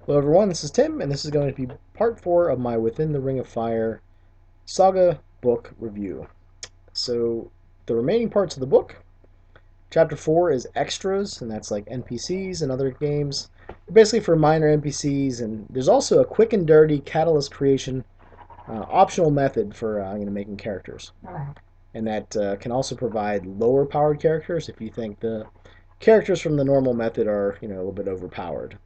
Hello everyone, this is Tim, and this is going to be part 4 of my Within the Ring of Fire Saga book review. So, the remaining parts of the book, Chapter 4 is extras, and that's like NPCs and other games, basically for minor NPCs, and there's also a quick and dirty catalyst creation optional method for making characters. And that can also provide lower powered characters if you think the characters from the normal method are a little bit overpowered.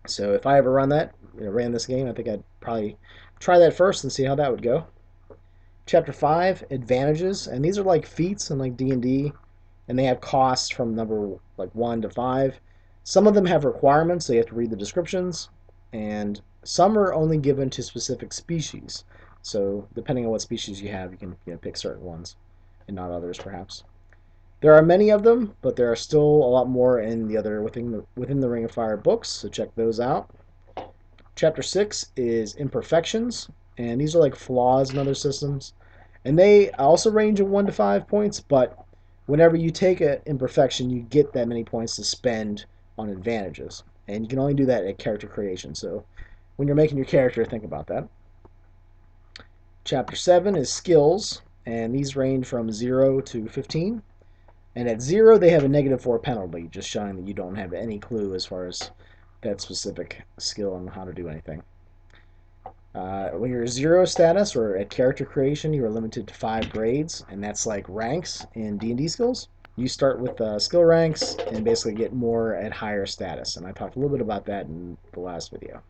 So if I ever ran this game, I think I'd probably try that first and see how that would go. Chapter 5, advantages, and these are like feats in like D&D, and they have costs from number like 1 to 5. Some of them have requirements, so you have to read the descriptions, and some are only given to specific species. So depending on what species you have, you can pick certain ones and not others perhaps. There are many of them, but there are still a lot more in the other within the Ring of Fire books, so check those out. Chapter 6 is imperfections, and these are like flaws in other systems. And they also range in 1 to 5 points, but whenever you take an imperfection, you get that many points to spend on advantages. And you can only do that at character creation, so when you're making your character, think about that. Chapter 7 is skills, and these range from 0 to 15. And at 0, they have a -4 penalty, just showing that you don't have any clue as far as that specific skill and how to do anything. When you're 0 status or at character creation, you are limited to 5 grades, and that's like ranks in D&D skills. You start with skill ranks and basically get more at higher status, and I talked a little bit about that in the last video.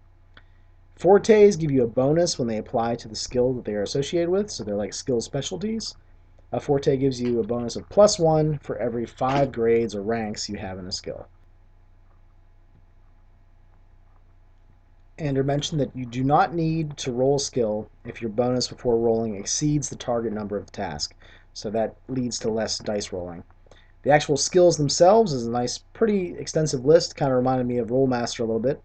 Fortes give you a bonus when they apply to the skill that they are associated with, so they're like skill specialties. A forte gives you a bonus of +1 for every 5 grades or ranks you have in a skill. Andrew mentioned that you do not need to roll a skill if your bonus before rolling exceeds the target number of the task, so that leads to less dice rolling. The actual skills themselves is a nice, pretty extensive list, kind of reminded me of Rollmaster a little bit.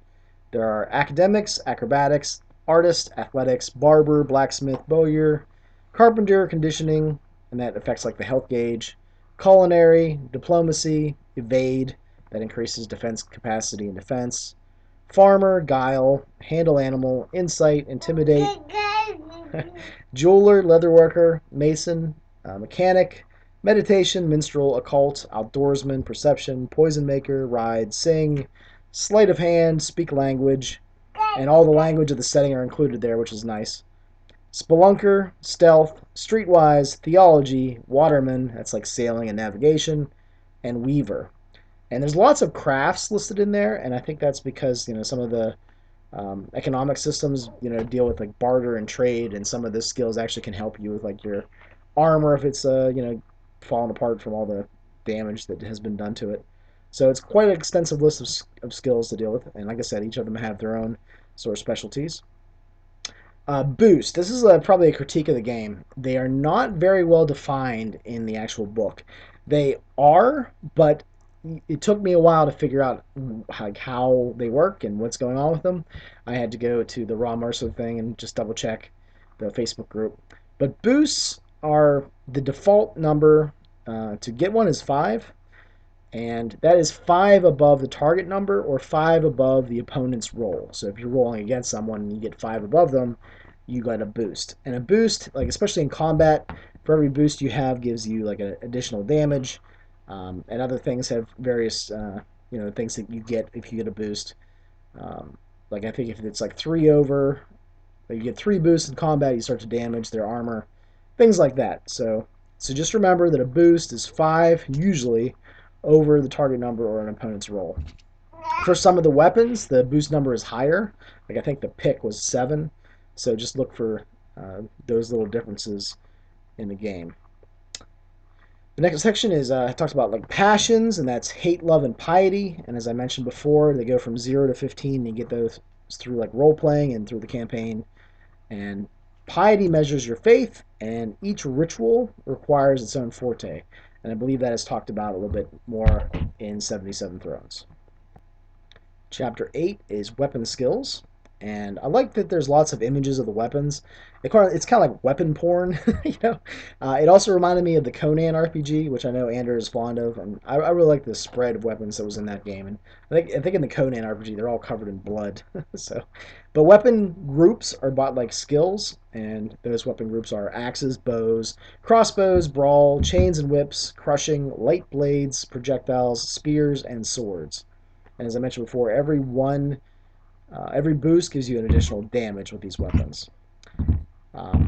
There are academics, acrobatics, artist, athletics, barber, blacksmith, bowyer, carpenter, conditioning, and that affects like the health gauge, culinary, diplomacy, evade, that increases defense capacity and defense, farmer, guile, handle animal, insight, intimidate, jeweler, leatherworker, mason, mechanic, meditation, minstrel, occult, outdoorsman, perception, poison maker, ride, sing, sleight of hand, speak language, and all the language of the setting are included there, which is nice. Spelunker, stealth, streetwise, theology, waterman, that's like sailing and navigation, and weaver. And there's lots of crafts listed in there, and I think that's because some of the economic systems deal with like barter and trade, and some of the skills actually can help you with like your armor if it's falling apart from all the damage that has been done to it. So it's quite an extensive list of skills to deal with, and like I said, each of them have their own sort of specialties. Boost. This is probably a critique of the game. They are not very well defined in the actual book. They are, but it took me a while to figure out how they work and what's going on with them. I had to go to the Raw Mercer thing and just double check the Facebook group. But boosts are the default number to get one is 5, and that is 5 above the target number or 5 above the opponent's roll. So if you're rolling against someone and you get 5 above them, you got a boost. And a boost, like especially in combat, for every boost you have gives you like an additional damage, and other things have various things that you get if you get a boost. Like I think if it's like 3 over, you get 3 boosts in combat, you start to damage their armor, things like that. So just remember that a boost is 5 usually over the target number or an opponent's roll. For some of the weapons, the boost number is higher. Like I think the pick was 7. So just look for those little differences in the game. The next section is talks about like passions, and that's hate, love, and piety. And as I mentioned before, they go from 0 to 15. You get those through like role playing and through the campaign. And piety measures your faith, and each ritual requires its own forte. And I believe that is talked about a little bit more in 77 Thrones. Chapter 8 is weapon skills. And I like that there's lots of images of the weapons. It's kind of like weapon porn, you know. It also reminded me of the Conan RPG, which I know Andrew is fond of, and I really like the spread of weapons that was in that game. And I think in the Conan RPG they're all covered in blood. So, but weapon groups are about like skills, and those weapon groups are axes, bows, crossbows, brawl, chains and whips, crushing, light blades, projectiles, spears, and swords. And as I mentioned before, every boost gives you an additional damage with these weapons.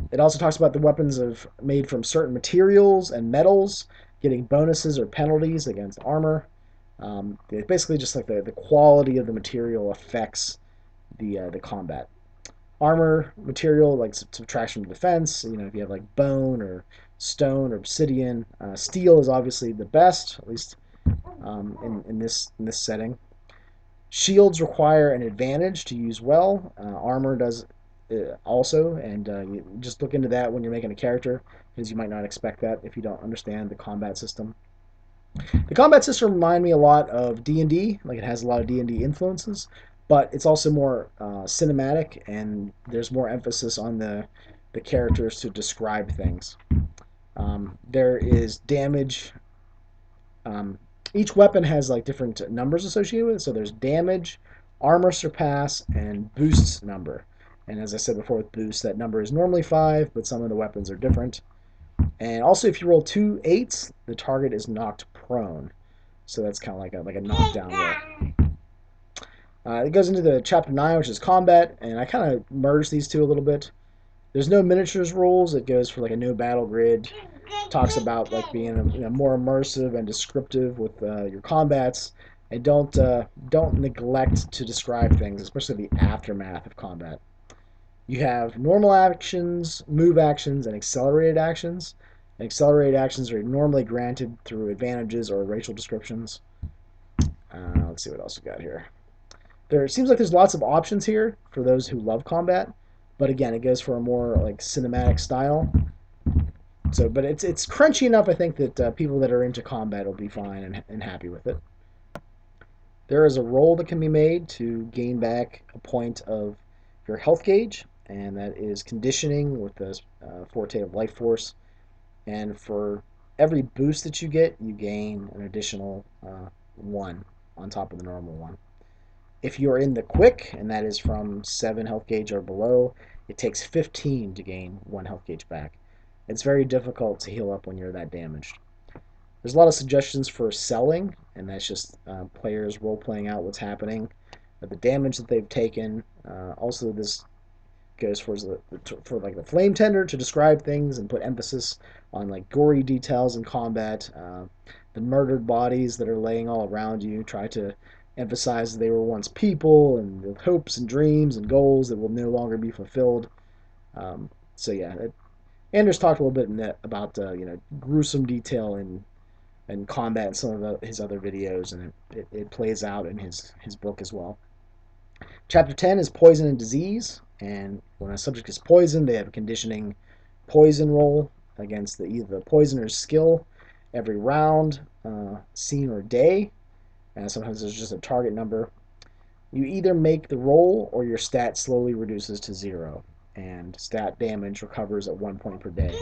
It also talks about the weapons made from certain materials and metals, getting bonuses or penalties against armor. Basically, just like the quality of the material affects the combat. Armor material like subtraction from defense. You know, if you have like bone or stone or obsidian, steel is obviously the best, at least in this setting. Shields require an advantage to use well. Armor does also, and you just look into that when you're making a character, because you might not expect that if you don't understand the combat system. The combat system reminds me a lot of D&D, like it has a lot of D&D influences, but it's also more cinematic, and there's more emphasis on the characters to describe things. There is damage. Um, each weapon has like different numbers associated with it. So there's damage, armor surpass, and boosts number. And as I said before, with boost, that number is normally 5, but some of the weapons are different. And also, if you roll 2 8s, the target is knocked prone. So that's kind of like a knockdown roll. It goes into the chapter 9, which is combat, and I kind of merged these two a little bit. There's no miniatures rules. It goes for like a no battle grid. Talks about like being more immersive and descriptive with your combats, and don't neglect to describe things, especially the aftermath of combat. You have normal actions, move actions, and accelerated actions. And accelerated actions are normally granted through advantages or racial descriptions. Let's see what else we got here. There seems like there's lots of options here for those who love combat, but again, it goes for a more like cinematic style. So, but it's crunchy enough, I think, that people that are into combat will be fine and happy with it. There is a roll that can be made to gain back a point of your health gauge, and that is conditioning with the forte of life force. And for every boost that you get, you gain an additional one on top of the normal one. If you're in the quick, and that is from 7 health gauge or below, it takes 15 to gain 1 health gauge back. It's very difficult to heal up when you're that damaged. There's a lot of suggestions for selling, and that's just players role playing out what's happening, the damage that they've taken. Also, this goes for like the flame tender to describe things and put emphasis on like gory details in combat. The murdered bodies that are laying all around you. Try to emphasize they were once people and with hopes and dreams and goals that will no longer be fulfilled. So yeah, Anders talked a little bit about gruesome detail in combat in some of his other videos, and it plays out in his book as well. Chapter 10 is poison and disease, and when a subject is poisoned, they have a conditioning poison roll against either the poisoner's skill every round, scene, or day. And sometimes there's just a target number. You either make the roll or your stat slowly reduces to 0, and stat damage recovers at 1 point per day.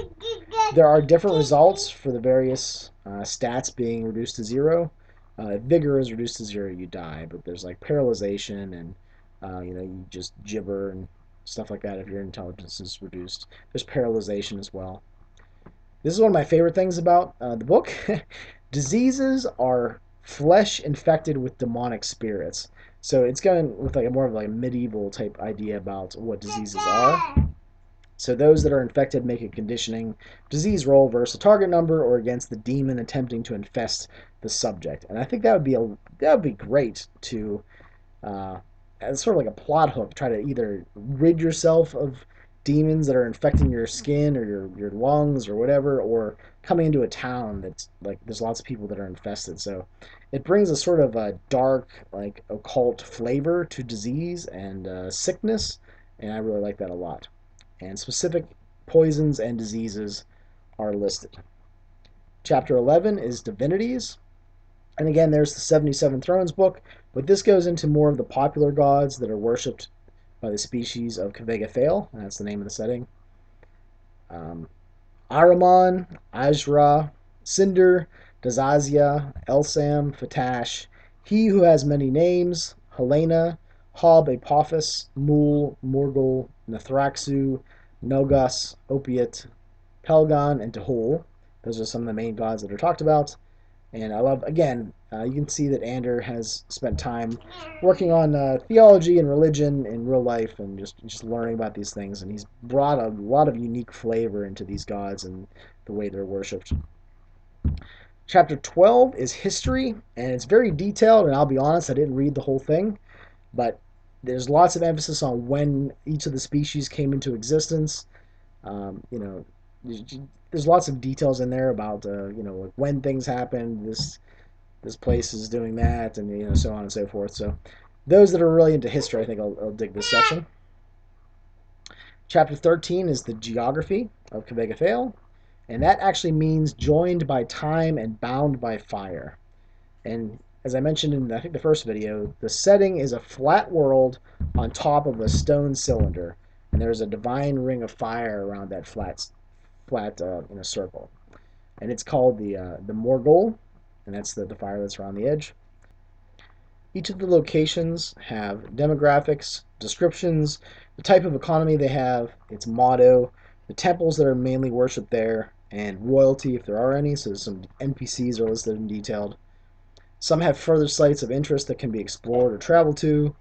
There are different results for the various stats being reduced to 0. If vigor is reduced to 0, you die, but there's like paralyzation and you just gibber and stuff like that if your intelligence is reduced. There's paralyzation as well. This is one of my favorite things about the book. Diseases are flesh infected with demonic spirits. So it's going with like a more of like a medieval type idea about what diseases are. So those that are infected make a conditioning disease roll versus a target number or against the demon attempting to infest the subject. And I think that would be great to as sort of like a plot hook. Try to either rid yourself of demons that are infecting your skin or your lungs or whatever, or coming into a town that's like there's lots of people that are infested. So it brings a sort of a dark, like occult flavor to disease and sickness, and I really like that a lot. And specific poisons and diseases are listed. Chapter 11 is divinities. And again, there's the 77 Thrones book, but this goes into more of the popular gods that are worshipped by the species of Cavega thale, and that's the name of the setting. Um, Ahriman, Ajra, Cinder, Dazazia, Elsam, Fatash, He Who Has Many Names, Helena, Hob Apophis, Mul, Morgul, Nathraxu, Nogus, Opiate, Pelgon, and Tehol. Those are some of the main gods that are talked about. And I love, again, you can see that Ander has spent time working on theology and religion in real life and just learning about these things. And he's brought a lot of unique flavor into these gods and the way they're worshipped. Chapter 12 is history, and it's very detailed. And I'll be honest, I didn't read the whole thing, but there's lots of emphasis on when each of the species came into existence. You know, there's lots of details in there about like when things happened. This place is doing that, and so on and so forth. So those that are really into history, I think I'll dig this section. Chapter 13 is the geography of Cavega thale, and that actually means joined by time and bound by fire. And as I mentioned in I think the first video, the setting is a flat world on top of a stone cylinder, and there's a divine ring of fire around that flat circle, and it's called the Morgul, and that's the fire that's around the edge. Each of the locations have demographics, descriptions, the type of economy they have, its motto, the temples that are mainly worshipped there, and royalty if there are any. So some NPCs are listed and detailed. Some have further sites of interest that can be explored or traveled to,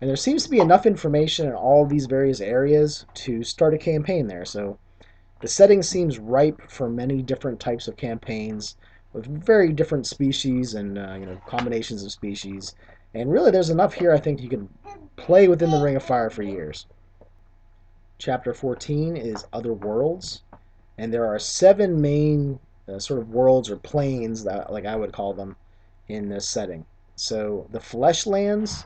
and there seems to be enough information in all of these various areas to start a campaign there. So the setting seems ripe for many different types of campaigns with very different species and combinations of species. And really, there's enough here. I think you can play within the Ring of Fire for years. Chapter 14 is Other Worlds, and there are 7 main sort of worlds or planes that, like I would call them, in this setting. So the Fleshlands,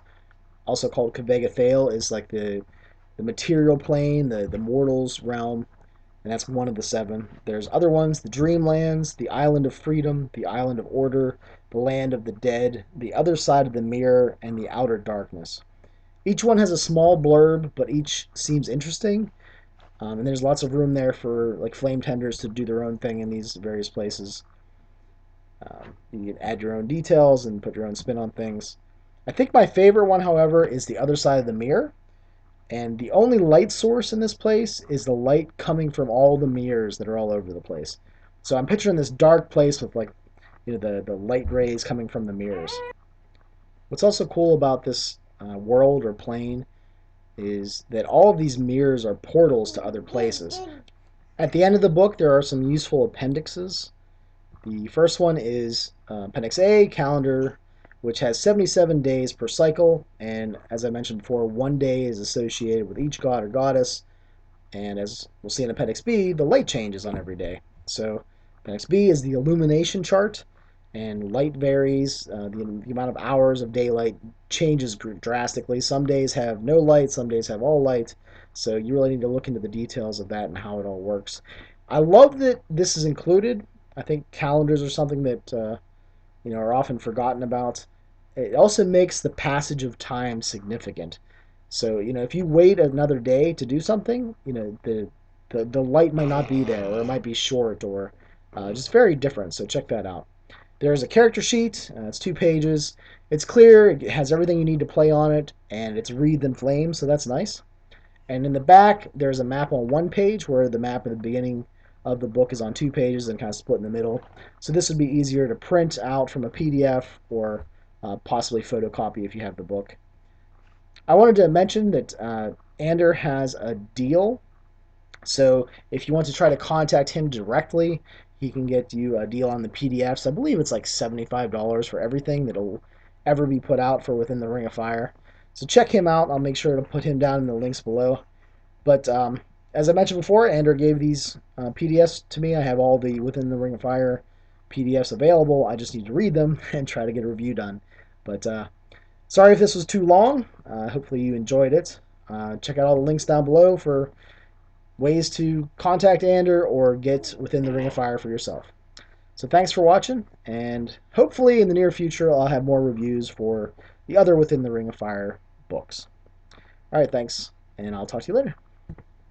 also called Cavega thale, is like the material plane, the mortals realm, and that's one of the 7. There's other ones: the Dreamlands, the Island of Freedom, the Island of Order, the Land of the Dead, the Other Side of the Mirror, and the Outer Darkness. Each one has a small blurb, but each seems interesting, and there's lots of room there for like flame tenders to do their own thing in these various places. You can add your own details and put your own spin on things. I think my favorite one, however, is the Other Side of the Mirror. And the only light source in this place is the light coming from all the mirrors that are all over the place. So I'm picturing this dark place with like the light rays coming from the mirrors. What's also cool about this world or plane is that all of these mirrors are portals to other places. At the end of the book, there are some useful appendixes. The first one is Appendix A, calendar, which has 77 days per cycle, and as I mentioned before, 1 day is associated with each god or goddess, and as we'll see in Appendix B, the light changes on every day. So Appendix B is the illumination chart, and light varies. The amount of hours of daylight changes drastically. Some days have no light, some days have all light, so you really need to look into the details of that and how it all works. I love that this is included. I think calendars are something that are often forgotten about. It also makes the passage of time significant. So if you wait another day to do something, the light might not be there, or it might be short, or just very different. So check that out. There's a character sheet. It's 2 pages. It's clear. It has everything you need to play on it, and it's wreathed in flames, so that's nice. And in the back, there's a map on 1 page, where the map at the beginning of the book is on 2 pages and kind of split in the middle. So this would be easier to print out from a PDF or possibly photocopy if you have the book. I wanted to mention that Ander has a deal. So if you want to try to contact him directly, he can get you a deal on the PDFs. I believe it's like $75 for everything that'll ever be put out for Within the Ring of Fire. So check him out. I'll make sure to put him down in the links below. But as I mentioned before, Ander gave these PDFs to me. I have all the Within the Ring of Fire PDFs available. I just need to read them and try to get a review done. But sorry if this was too long. Hopefully you enjoyed it. Check out all the links down below for ways to contact Ander or get Within the Ring of Fire for yourself. So thanks for watching, and hopefully in the near future I'll have more reviews for the other Within the Ring of Fire books. Alright, thanks. and I'll talk to you later.